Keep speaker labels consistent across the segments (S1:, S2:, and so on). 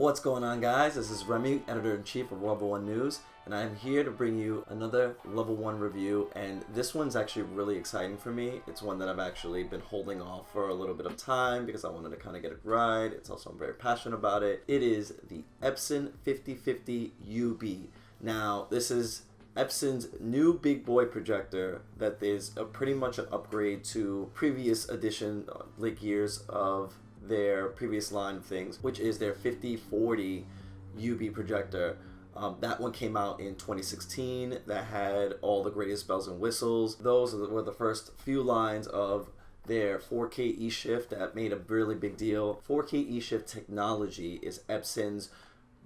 S1: What's going on, guys? This is Remy, Editor-in-Chief of Level 1 News, and I'm here to bring you another Level 1 review, and this one's actually really exciting for me. It's one that I've actually been holding off for a little bit of time because I wanted to kind of get it right. It's also, I'm very passionate about it. It is the Epson 5050ub. Now, this is Epson's new big boy projector that is pretty much an upgrade to previous edition, like years of their previous line of things, which is their 5040 UB projector. That one came out in 2016. That had all the greatest bells and whistles. Those were the first few lines of their 4K eShift that made a really big deal. 4K eShift technology is Epson's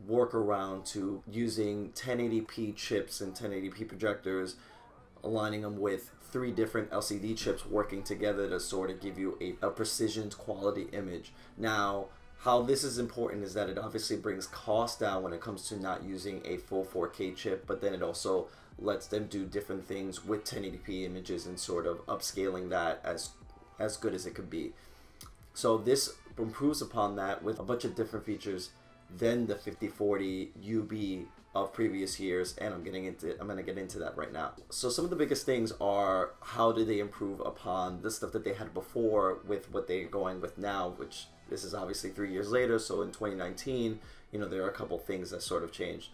S1: workaround to using 1080p chips and 1080p projectors, aligning them with 3 different LCD chips working together to sort of give you a precision quality image. Now, how this is important is that it obviously brings cost down when it comes to not using a full 4K chip, but then it also lets them do different things with 1080p images and sort of upscaling that as good as it could be. So this improves upon that with a bunch of different features than the 5040 UB of previous years, and I'm going to get into that right now. So some of the biggest things are, how do they improve upon the stuff that they had before with what they're going with now, which this is obviously 3 years later. So in 2019, there are a couple things that sort of changed.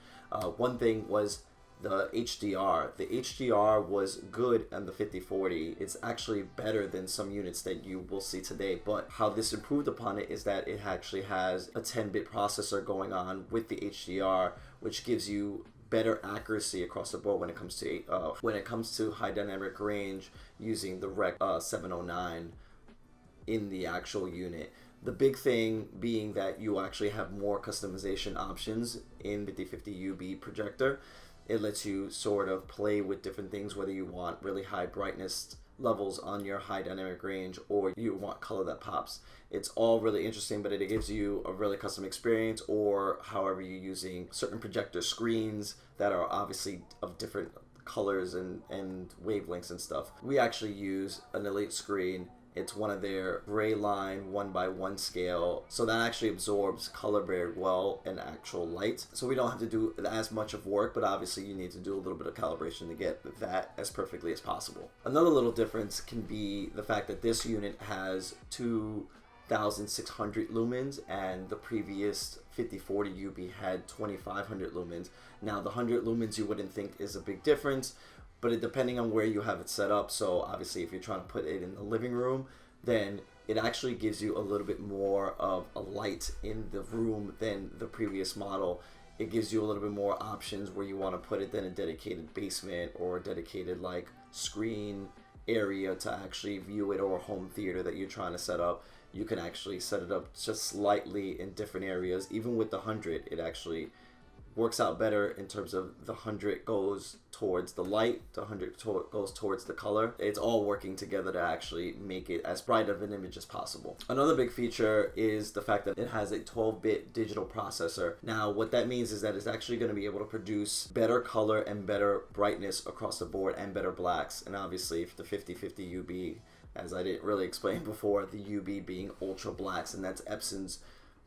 S1: One thing was the HDR. The HDR was good on the 5040. It's actually better than some units that you will see today, but how this improved upon it is that it actually has a 10-bit processor going on with the HDR, which gives you better accuracy across the board when it comes to high dynamic range using the Rec 709 in the actual unit. The big thing being that you actually have more customization options in the 5050ub projector. It lets you sort of play with different things, whether you want really high brightness levels on your high dynamic range or you want color that pops. It's all really interesting, but it gives you a really custom experience, or however you're using certain projector screens that are obviously of different colors and wavelengths and stuff. We actually use an Elite screen. It's one of their gray line 1:1 scale, so that actually absorbs color very well in actual light. So we don't have to do as much of work, but obviously you need to do a little bit of calibration to get that as perfectly as possible. Another little difference can be the fact that this unit has 2,600 lumens and the previous 5040 UB had 2,500 lumens. Now the 100 lumens you wouldn't think is a big difference, but depending on where you have it set up. So obviously if you're trying to put it in the living room, then it actually gives you a little bit more of a light in the room than the previous model. It gives you a little bit more options where you want to put it than a dedicated basement or a dedicated like screen area to actually view it, or a home theater that you're trying to set up. You can actually set it up just slightly in different areas. Even with the 100, it actually works out better in terms of the 100 goes towards the light, the 100 goes towards the color. It's all working together to actually make it as bright of an image as possible. Another big feature is the fact that it has a 12-bit digital processor. Now what that means is that it's actually going to be able to produce better color and better brightness across the board and better blacks. And obviously if the 5050ub, as I didn't really explain before, the UB being ultra blacks, and that's Epson's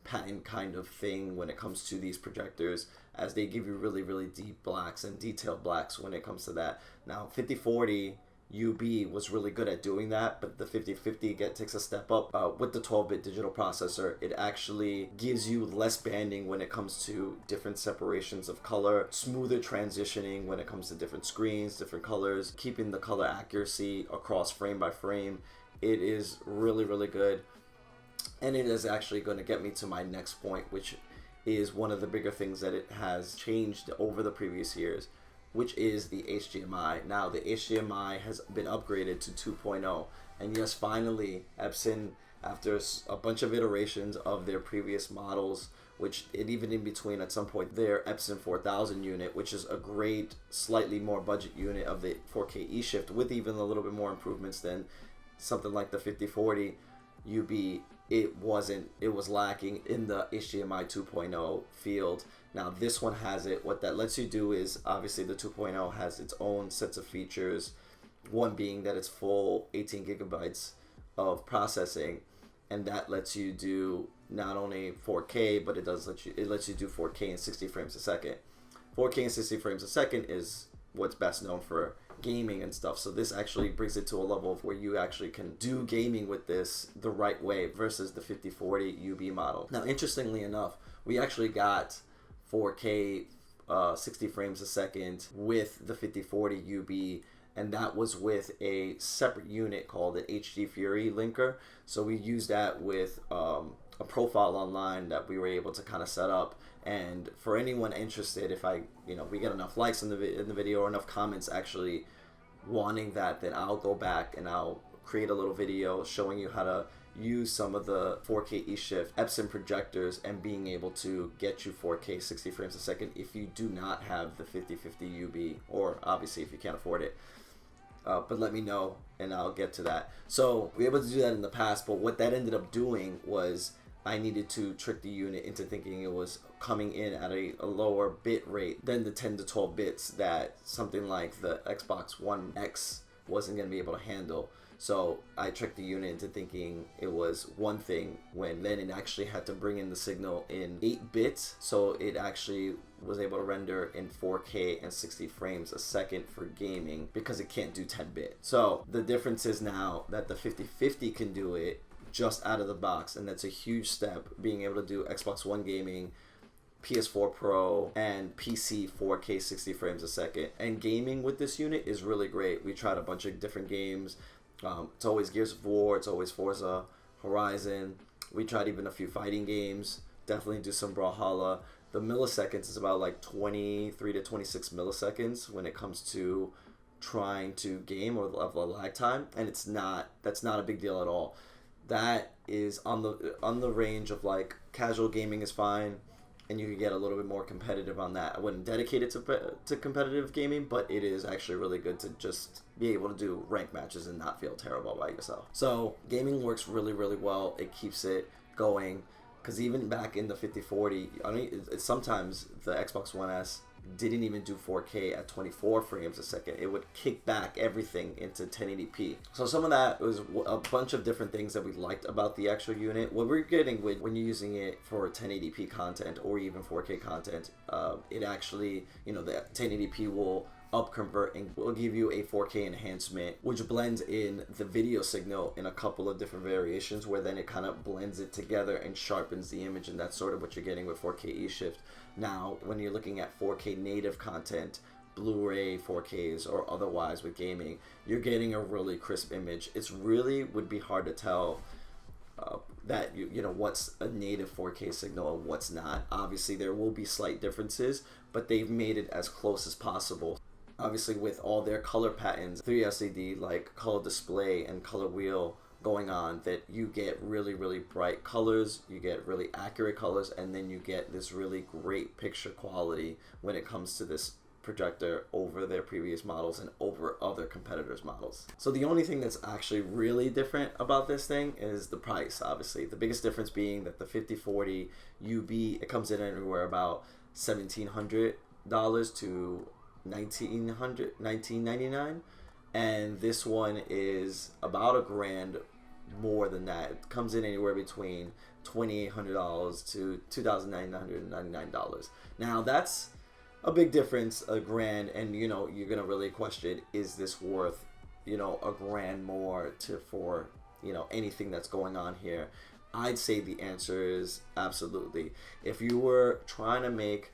S1: patent kind of thing when it comes to these projectors, as they give you really deep blacks and detailed blacks when it comes to that. Now 5040 UB was really good at doing that, but the 5050 takes a step up with the 12-bit digital processor. It actually gives you less banding when it comes to different separations of color, smoother transitioning when it comes to different screens, different colors, keeping the color accuracy across frame by frame. It is really good. And it is actually going to get me to my next point, which is one of the bigger things that it has changed over the previous years, which is the HDMI. Now the HDMI has been upgraded to 2.0, and yes, finally Epson, after a bunch of iterations of their previous models, which even in between at some point their Epson 4000 unit, which is a great slightly more budget unit of the 4K eShift with even a little bit more improvements than something like the 5040 UB, it was lacking in the HDMI 2.0 field. Now this one has it. What that lets you do is, obviously the 2.0 has its own sets of features, one being that it's full 18 gigabytes of processing, and that lets you do not only 4K, but it lets you do 4K and 60 frames a second. 4K and 60 frames a second is what's best known for gaming and stuff. So this actually brings it to a level of where you actually can do gaming with this the right way versus the 5040ub model. Now, interestingly enough, we actually got 4K 60 frames a second with the 5040ub, and that was with a separate unit called an HD Fury linker. So we used that with a profile online that we were able to kind of set up. And for anyone interested, if we get enough likes in the video or enough comments actually wanting that, then I'll go back and I'll create a little video showing you how to use some of the 4K eShift Epson projectors and being able to get you 4K 60 frames a second if you do not have the 5050ub, or obviously if you can't afford it. But let me know and I'll get to that. So we were able to do that in the past, but what that ended up doing was I needed to trick the unit into thinking it was coming in at a lower bit rate than the 10 to 12 bits that something like the Xbox One X wasn't going to be able to handle. So I tricked the unit into thinking it was one thing, when then it actually had to bring in the signal in 8 bits. So it actually was able to render in 4K and 60 frames a second for gaming because it can't do 10-bit. So the difference is now that the 5050 can do it just out of the box, and that's a huge step, being able to do Xbox One gaming, PS4 Pro, and PC 4K 60 frames a second. And gaming with this unit is really great. We tried a bunch of different games. It's always Gears of War, it's always Forza Horizon. We tried even a few fighting games. Definitely do some Brawlhalla. The milliseconds is about like 23 to 26 milliseconds when it comes to trying to game, or level of lag time, and that's not a big deal at all. That is on the range of like casual gaming is fine, and you can get a little bit more competitive on that. I wouldn't dedicate it to competitive gaming, but it is actually really good to just be able to do rank matches and not feel terrible about yourself. So gaming works really, really well. It keeps it going, because even back in the 5040, I mean, sometimes the Xbox One S didn't even do 4K at 24 frames a second. It would kick back everything into 1080p. So some of that was a bunch of different things that we liked about the actual unit. What we're getting with when you're using it for 1080p content or even 4K content, it actually, the 1080p will up convert and will give you a 4K enhancement, which blends in the video signal in a couple of different variations, where then it kind of blends it together and sharpens the image, and that's sort of what you're getting with 4K eShift. Now, when you're looking at 4K native content, Blu-ray 4Ks or otherwise with gaming, you're getting a really crisp image. It's really would be hard to tell that what's a native 4K signal and what's not. Obviously, there will be slight differences, but they've made it as close as possible. Obviously, with all their color patterns, 3LCD like color display and color wheel going on, that you get really, really bright colors, you get really accurate colors, and then you get this really great picture quality when it comes to this projector over their previous models and over other competitors' models. So the only thing that's actually really different about this thing is the price, obviously. The biggest difference being that the 5040ub, it comes in anywhere about $1,700 to $1,999, and this one is about $1,000 more than that. It comes in anywhere between $2,800 to $2,999. Now that's a big difference, $1,000, and you're gonna really question, is this worth $1,000 more for anything that's going on here? I'd say the answer is absolutely. If you were trying to make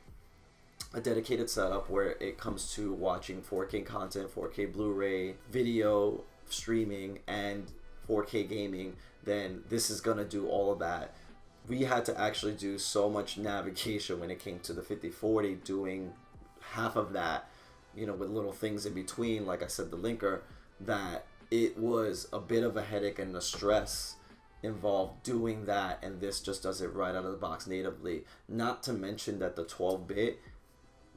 S1: a dedicated setup where it comes to watching 4K content, 4K Blu-ray, video streaming, and 4K gaming, then this is gonna do all of that. We had to actually do so much navigation when it came to the 5040, doing half of that, with little things in between, like I said, the linker, that it was a bit of a headache and a stress involved doing that, and this just does it right out of the box natively. Not to mention that the 12-bit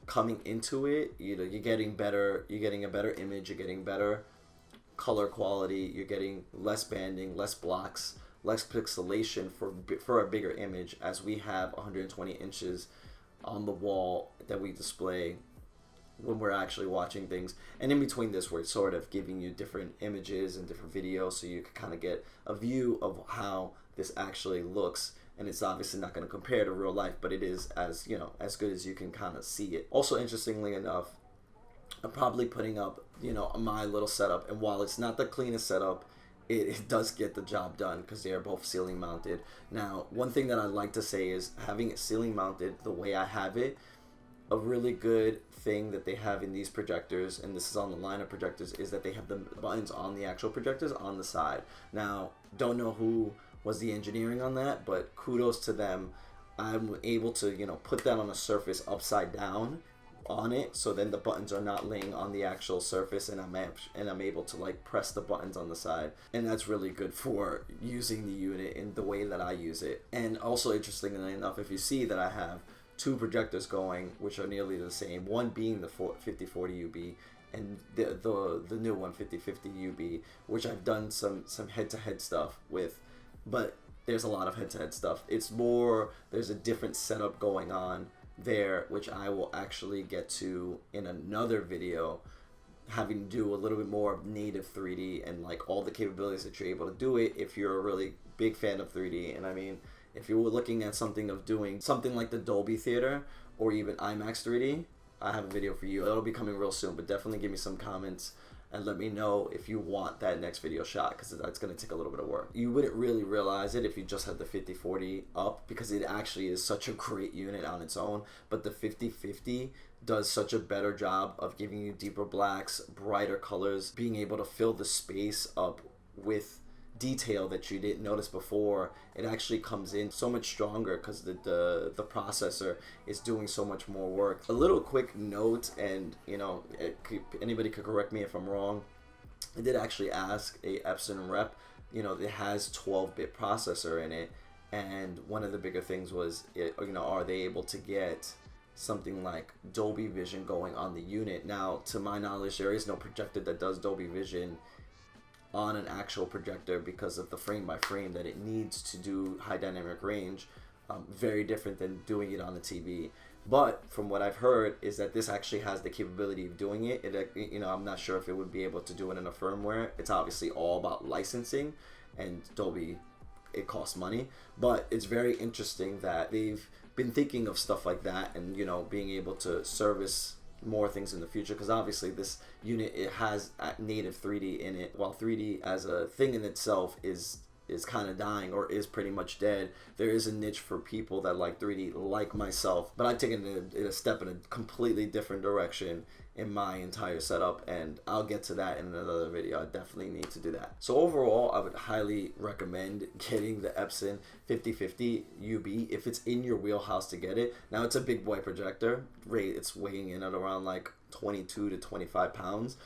S1: coming into it, you're getting a better image, you're getting better color quality, you're getting less banding, less blocks, less pixelation for a bigger image, as we have 120 inches on the wall that we display when we're actually watching things. And in between this, we're sort of giving you different images and different videos, so you can kind of get a view of how this actually looks and it's obviously not going to compare to real life, but it is as, you know, as good as you can kind of see it. Also, interestingly enough, I'm probably putting up, you know, my little setup, and while it's not the cleanest setup, it does get the job done because they are both ceiling mounted. Now, one thing that I like to say is having it ceiling mounted the way I have it, a really good thing that they have in these projectors, and this is on the line of projectors, is that they have the buttons on the actual projectors on the side. Now, don't know who was the engineering on that, but kudos to them. I'm able to, you know, put that on a surface upside down on it, so then the buttons are not laying on the actual surface, and I'm able to like press the buttons on the side, and that's really good for using the unit in the way that I use it. And also, interestingly enough, if you see that I have two projectors going, which are nearly the same, one being the 5040ub and the new one, 5050ub, which I've done some head-to-head stuff with, but there's a lot of head-to-head stuff. It's more, there's a different setup going on there, which I will actually get to in another video, having to do a little bit more of native 3D and like all the capabilities that you're able to do it if you're a really big fan of 3D. And I mean, if you were looking at something of doing something like the Dolby Theater or even IMAX 3D, I have a video for you. It'll be coming real soon, but definitely give me some comments and let me know if you want that next video shot, because that's going to take a little bit of work. You wouldn't really realize it if you just had the 5040 up, because it actually is such a great unit on its own, but the 5050 does such a better job of giving you deeper blacks, brighter colors, being able to fill the space up with detail that you didn't notice before. It actually comes in so much stronger because the processor is doing so much more work. A little quick note, and you know, anybody could correct me if I'm wrong, I did actually ask a Epson rep, you know, it has 12-bit processor in it, and one of the bigger things was, you know, are they able to get something like Dolby Vision going on the unit? Now, to my knowledge, there is no projector that does Dolby Vision on an actual projector because of the frame by frame that it needs to do high dynamic range. Very different than doing it on the TV. But from what I've heard is that this actually has the capability of doing it. You know, I'm not sure if it would be able to do it in a firmware. It's obviously all about licensing, and Dolby, it costs money. But it's very interesting that they've been thinking of stuff like that, and you know, being able to service more things in the future, because obviously this unit, it has native 3D in it. While 3D as a thing in itself is kind of dying, or is pretty much dead, there is a niche for people that like 3D like myself. But I've taken it a step in a completely different direction in my entire setup, and I'll get to that in another video. I definitely need to do that. So overall, I would highly recommend getting the Epson 5050ub if it's in your wheelhouse to get it. Now, it's a big boy projector. It's weighing in at around like 22 to 25 pounds.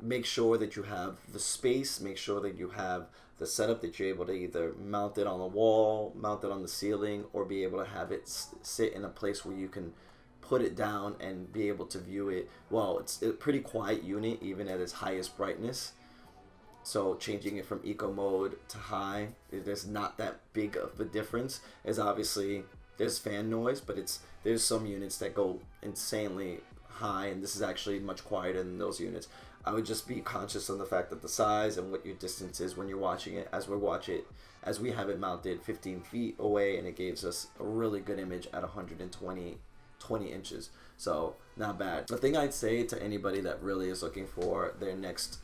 S1: Make sure that you have the space, make sure that you have the setup that you're able to either mount it on the wall, mount it on the ceiling, or be able to have it sit in a place where you can put it down and be able to view it. Well, it's a pretty quiet unit even at its highest brightness, so changing it from eco mode to high, there's not that big of a difference. As obviously there's fan noise, but there's some units that go insanely high, and this is actually much quieter than those units. I would just be conscious of the fact that the size and what your distance is when you're watching it. As we have it mounted 15 feet away, and it gives us a really good image at 120 inches, so not bad. The thing I'd say to anybody that really is looking for their next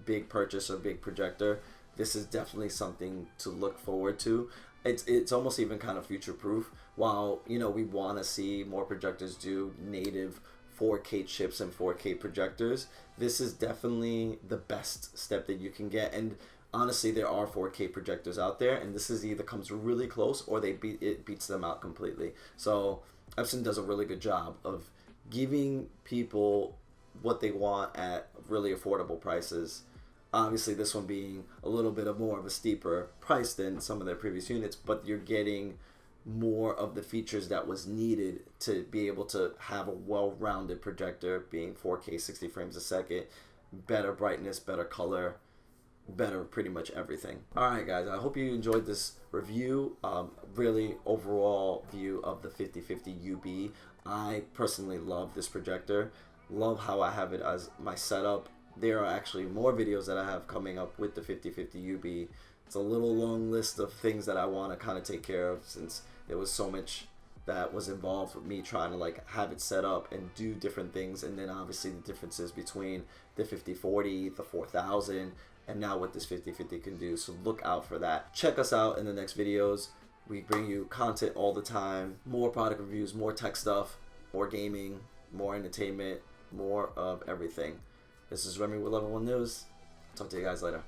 S1: big purchase or big projector, this is definitely something to look forward to. It's almost even kind of future proof. While, you know, we want to see more projectors do native 4K chips and 4K projectors, this is definitely the best step that you can get. And honestly, there are 4K projectors out there, and this is either comes really close or it beats them out completely. So Epson does a really good job of giving people what they want at really affordable prices. Obviously, this one being a little bit more of a steeper price than some of their previous units, but you're getting more of the features that was needed to be able to have a well-rounded projector, being 4K 60 frames a second, better brightness, better color, better pretty much everything. Alright guys, I hope you enjoyed this review. Really overall view of the 5050ub. I personally love this projector, love how I have it as my setup. There are actually more videos that I have coming up with the 5050ub It's a little long list of things that I want to kind of take care of, since there was so much that was involved with me trying to like have it set up and do different things, and then obviously the differences between the 5040, the 4000, and now what this 5050 can do. So look out for that. Check us out in the next videos. We bring you content all the time, more product reviews, more tech stuff, more gaming, more entertainment, more of everything. This is Remy with Level 1 News. Talk to you guys later.